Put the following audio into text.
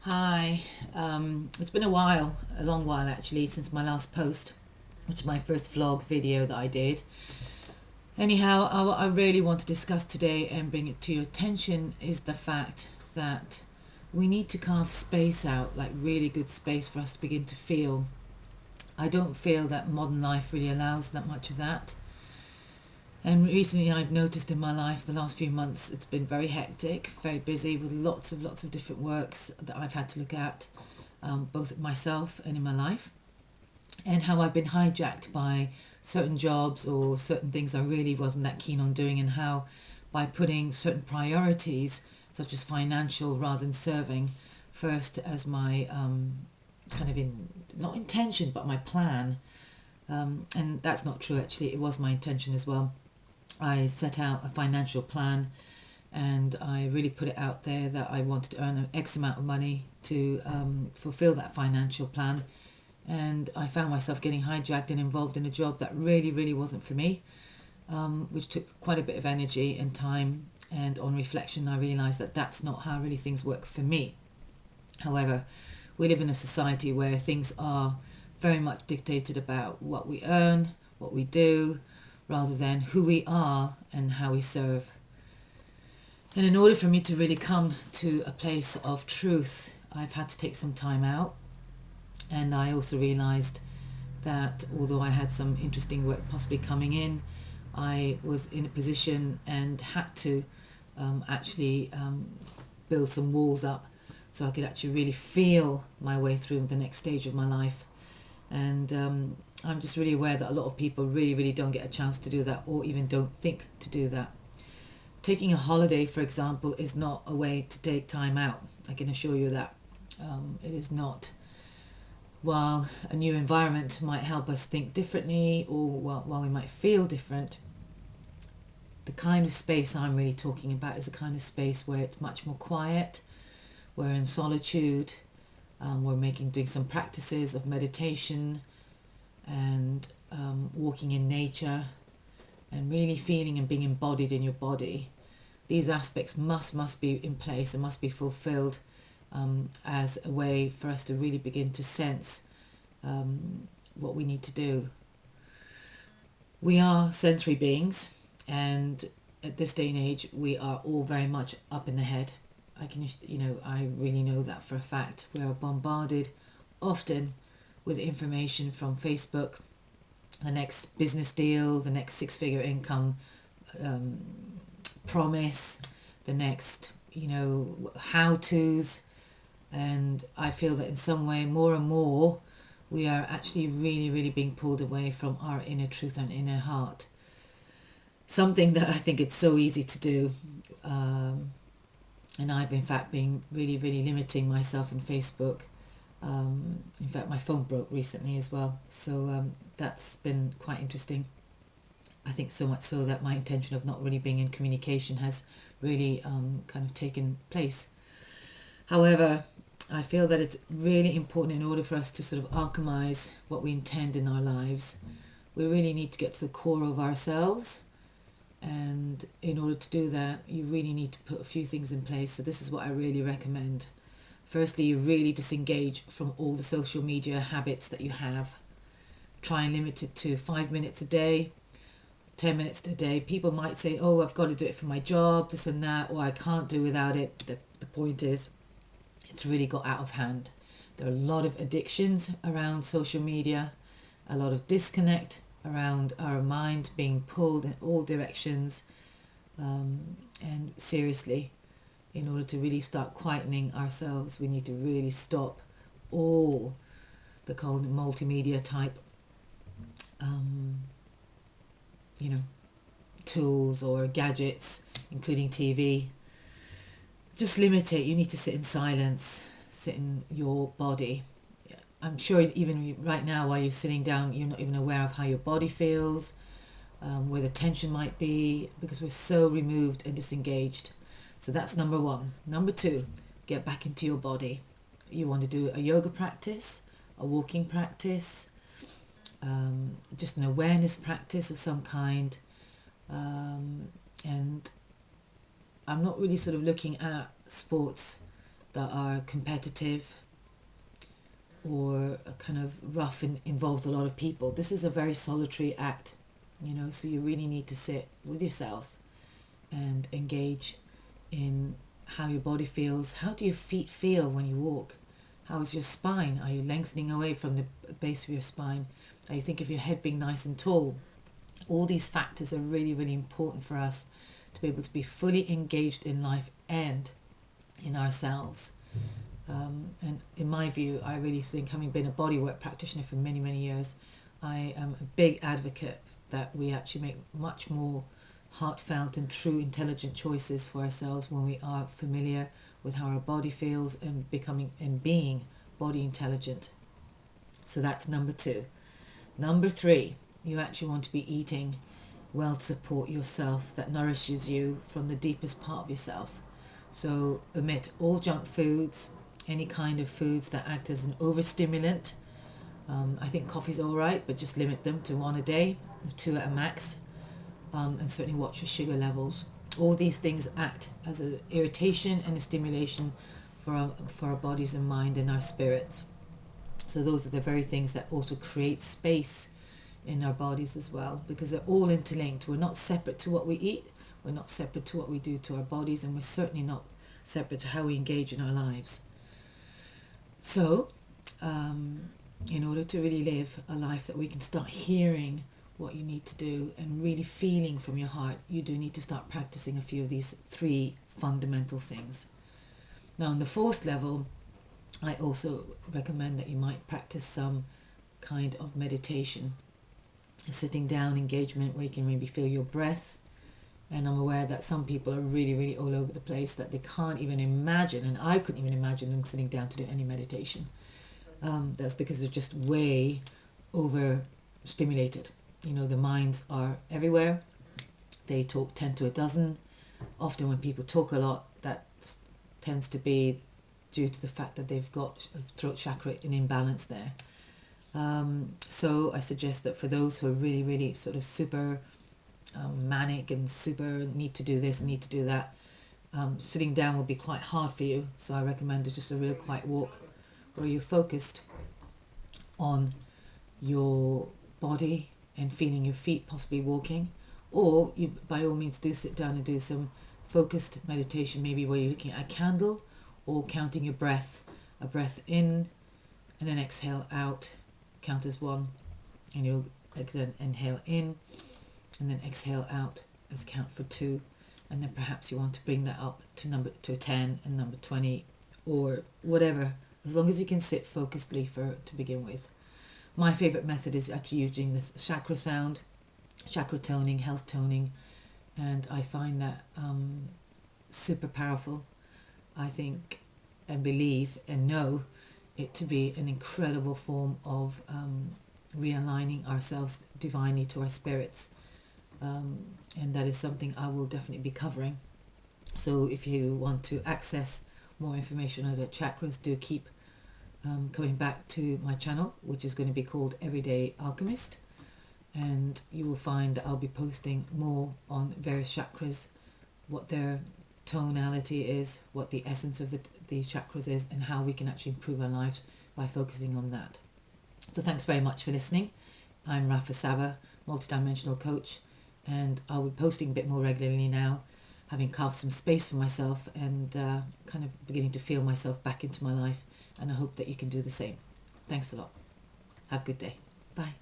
Hi, it's been a while, a long while actually, since my last post, which is my first vlog video that I did. Anyhow, what I really want to discuss today and bring it to your attention is the fact that we need to carve space out, like really good space for us to begin to feel. I don't feel that modern life really allows that much of that. And recently I've noticed in my life, the last few months, it's been very hectic, very busy with lots of different works that I've had to look at, both myself and in my life, and how I've been hijacked by certain jobs or certain things I really wasn't that keen on doing, and how by putting certain priorities, such as financial rather than serving, first as my kind of not intention, but my plan. And that's not true actually, it was my intention as well. I set out a financial plan and I really put it out there that I wanted to earn an X amount of money to fulfill that financial plan. And I found myself getting hijacked and involved in a job that really wasn't for me, which took quite a bit of energy and time. And on reflection, I realised that that's not how really things work for me. However, we live in a society where things are very much dictated about what we earn, what we do, rather than who we are and how we serve. And in order for me to really come to a place of truth, I've had to take some time out. And I also realized that although I had some interesting work possibly coming in, I was in a position and had to actually build some walls up so I could actually really feel my way through the next stage of my life. And I'm just really aware that a lot of people really don't get a chance to do that, or even don't think to do that. Taking a holiday, for example, is not a way to take time out. I can assure you that. It is not. While a new environment might help us think differently, or while we might feel different, the kind of space I'm really talking about is a kind of space where it's much more quiet, we're in solitude, we're doing some practices of meditation and walking in nature and really feeling and being embodied in your body. These aspects must be in place and must be fulfilled as a way for us to really begin to sense what we need to do. We are sensory beings, and at this day and age we are all very much up in the head. I really know that for a fact. We are bombarded often with information from Facebook, the next business deal, the next six-figure income promise, the next, how-tos. And I feel that in some way, more and more, we are actually really being pulled away from our inner truth and inner heart. Something that I think it's so easy to do. And I've in fact been really limiting myself in Facebook. In fact, my phone broke recently as well. So that's been quite interesting. I think so much so that my intention of not really being in communication has really kind of taken place. However, I feel that it's really important, in order for us to sort of alchemize what we intend in our lives, we really need to get to the core of ourselves. And in order to do that, you really need to put a few things in place. So this is what I really recommend. Firstly, you really disengage from all the social media habits that you have. Try and limit it to 5 minutes a day, 10 minutes a day. People might say, oh, I've got to do it for my job, this and that, or I can't do without it. The point is, it's really got out of hand. There are a lot of addictions around social media, a lot of disconnect around our mind being pulled in all directions. And seriously, in order to really start quietening ourselves, we need to really stop all the called multimedia type tools or gadgets, including TV. Just limit it. You need to sit in silence, sit in your body. I'm sure even right now, while you're sitting down, you're not even aware of how your body feels, where the tension might be, because we're so removed and disengaged. So that's number one. Number two, get back into your body. You want to do a yoga practice, a walking practice, just an awareness practice of some kind. And I'm not really sort of looking at sports that are competitive or kind of rough and involves a lot of people. This is a very solitary act, so you really need to sit with yourself and engage in how your body feels. How do your feet feel when you walk? How is your spine? Are you lengthening away from the base of your spine? Are you thinking of your head being nice and tall? All these factors are really, really important for us to be able to be fully engaged in life and in ourselves. And in my view, I really think, having been a bodywork practitioner for many, many years, I am a big advocate that we actually make much more heartfelt and true intelligent choices for ourselves when we are familiar with how our body feels and becoming and being body intelligent. So that's number 2. Number 3, you actually want to be eating well to support yourself, that nourishes you from the deepest part of yourself. So omit all junk foods, any kind of foods that act as an overstimulant. I think coffee's all right, but just limit them to 1 a day, 2 at a max, and certainly watch your sugar levels. All these things act as an irritation and a stimulation for our bodies and mind and our spirits. So those are the very things that also create space in our bodies as well, because they're all interlinked. We're not separate to what we eat, we're not separate to what we do to our bodies, and we're certainly not separate to how we engage in our lives. So, in order to really live a life that we can start hearing what you need to do and really feeling from your heart, you do need to start practicing a few of these 3 fundamental things. Now, on the 4th level, I also recommend that you might practice some kind of meditation, a sitting down engagement where you can maybe feel your breath. And I'm aware that some people are really, really all over the place, that they can't even imagine, and I couldn't even imagine them sitting down to do any meditation. That's because they're just way overstimulated. The minds are everywhere. They talk 10 to a dozen. Often when people talk a lot, that tends to be due to the fact that they've got throat chakra in imbalance there. So I suggest that for those who are really, really sort of super manic and super need to do this and need to do that, sitting down will be quite hard for you. So I recommend just a real quiet walk where you're focused on your body and feeling your feet possibly walking, or you by all means do sit down and do some focused meditation, maybe where you're looking at a candle or counting your breath, a breath in and then exhale out, count as 1, and you'll then inhale in and then exhale out as count for 2, and then perhaps you want to bring that up to 10 and number 20 or whatever, as long as you can sit focusedly to begin with. My favourite method is actually using this chakra sound, chakra toning, health toning, and I find that super powerful. I think and believe and know it to be an incredible form of realigning ourselves divinely to our spirits, and that is something I will definitely be covering. So if you want to access more information on the chakras, do keep coming back to my channel, which is going to be called Everyday Alchemist, and you will find that I'll be posting more on various chakras, what their tonality is, what the essence of the chakras is, and how we can actually improve our lives by focusing on that. So thanks very much for listening. I'm Rafa Saba, multidimensional coach, and I'll be posting a bit more regularly now, having carved some space for myself and kind of beginning to feel myself back into my life, and I hope that you can do the same. Thanks a lot. Have a good day. Bye.